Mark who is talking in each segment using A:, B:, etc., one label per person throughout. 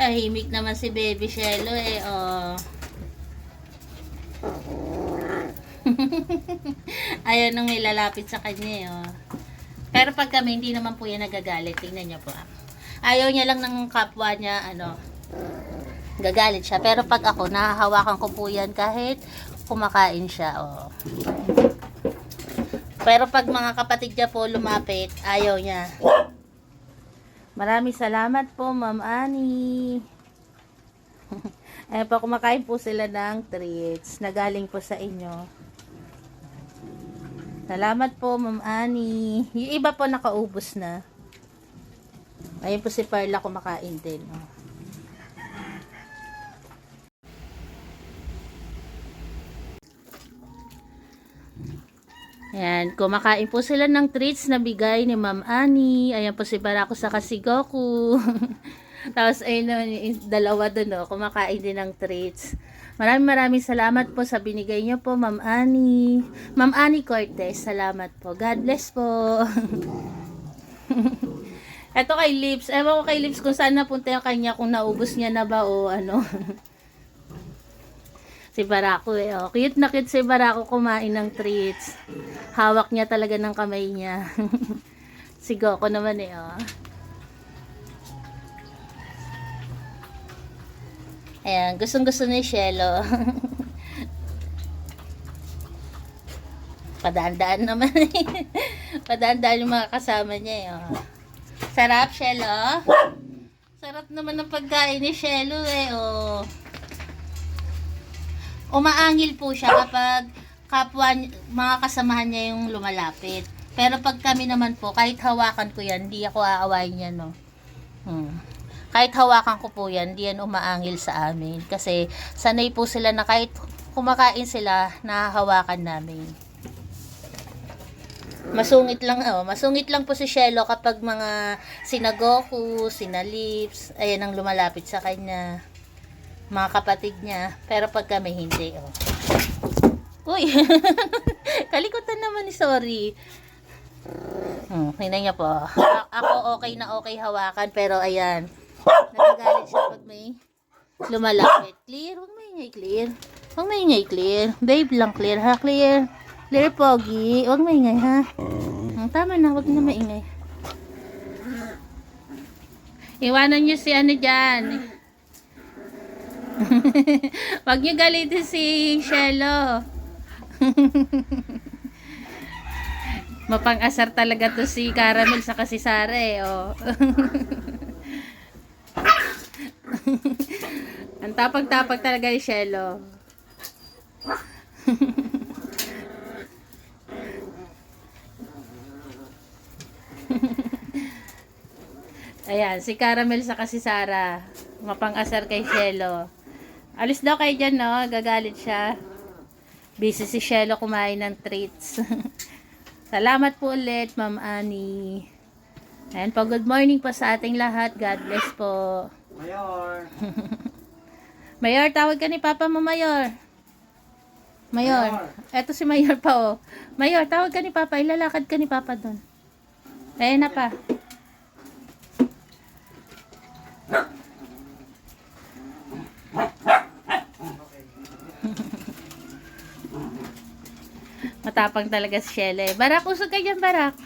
A: Tahimik naman si Baby Shelo eh, oh. Ayaw nang may lalapit sa kanya eh, oh. Pero pag kami, hindi naman po yan nagagalit. Tingnan niyo po. Ayaw niya lang ng kapwa niya, gagalit siya. Pero pag ako, nahahawakan ko po yan kahit kumakain siya, oh. Pero pag mga kapatid niya po lumapit, ayaw niya. Maraming salamat po, Ma'am Annie. Ayan po, kumakain po sila ng treats na galing po sa inyo. Salamat po, Ma'am Annie. Yung iba po nakaubos na. Ayun po si Perla kumakain din. Oh. Ayan, kumakain po sila ng treats na bigay ni Ma'am Annie. Ayan po si Barako sa si Goku. Tapos ayun, yung dalawa doon, oh, kumakain din ng treats. Maraming salamat po sa binigay niyo po, Ma'am Annie. Ma'am Annie Cortez, salamat po. God bless po. Eto kay Lips. Ewan ko kay Lips kung saan napunta yung kanya, kung naubos niya na ba o ano. Si Barako eh, oh. Cute na cute si Barako kumain ng treats. Hawak niya talaga ng kamay niya. Si Goku naman eh, oh. Ayan, gustong-gusto ni Shelo. Padaan-daan naman eh. Padaan-daan yung mga kasama niya eh, oh. Sarap, Shelo. Sarap naman ng pagkain ni Shelo eh, oh. Umaangil po siya kapag kapwa, mga kasamahan niya yung lumalapit. Pero pag kami naman po, kahit hawakan ko yan, hindi ako aawayin yan, no. Kahit hawakan ko po yan, hindi yan umaangil sa amin. Kasi sanay po sila na kahit kumakain sila, nahahawakan namin. Masungit lang po si Shelo kapag mga sina Goku, sina Lips, ayan ang lumalapit sa kanya. Mga kapatid niya. Pero pag kami hindi, oh. Uy! Kalikutan naman ni sorry. Tingnan niya po. Ako okay na okay hawakan. Pero ayan. Nagagalit siya pag may lumalapit. Clear? Huwag maingay clear. Huwag maingay clear. Babe lang clear ha? Clear. Clear pogi. Huwag maingay ha? Tama na. Huwag na maingay. Iwanan niyo si ano dyan. Wag niyo galitin si Shelo. Mapang-asar talaga to si Caramel sa si Sara eh, oh. Ang tapag-tapag talaga ni Shelo. Ayan, si Caramel sa si Sara. Mapang-asar kay Shelo. Alis daw kayo dyan, no? Gagalit siya. Busy si Shelo kumain ng treats. Salamat po ulit, Ma'am Annie. Ayan po, good morning po sa ating lahat. God bless po.
B: Mayor.
A: Mayor, tawag ka ni Papa mo, Mayor. Mayor. Eto si Mayor pa, oh. Mayor, tawag ka ni Papa. Ilalakad ka ni Papa doon. Ayan na pa. Matapang talaga si Shelo eh. Barak, usog ka dyan, Barak.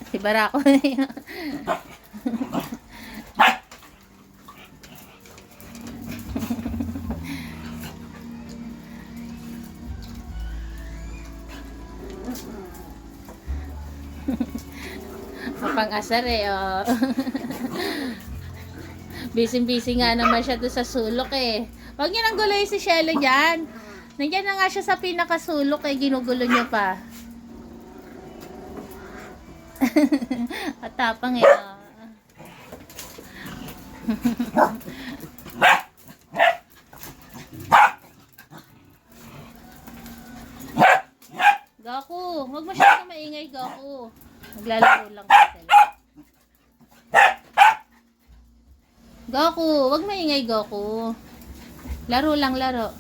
A: Si Barak. Mapang-asar eh, oh. Busy-busy nga naman siya doon sa sulok eh. Huwag niyo nang guloy si Shelo dyan. Nandiyan na nga siya sa pinakasulok eh, ginugulo niyo pa. At tapang eh. Goku, huwag masyadong maingay, Goku. Naglalaro lang po sila. Goku, huwag maingay, Goku. Laro lang, laro.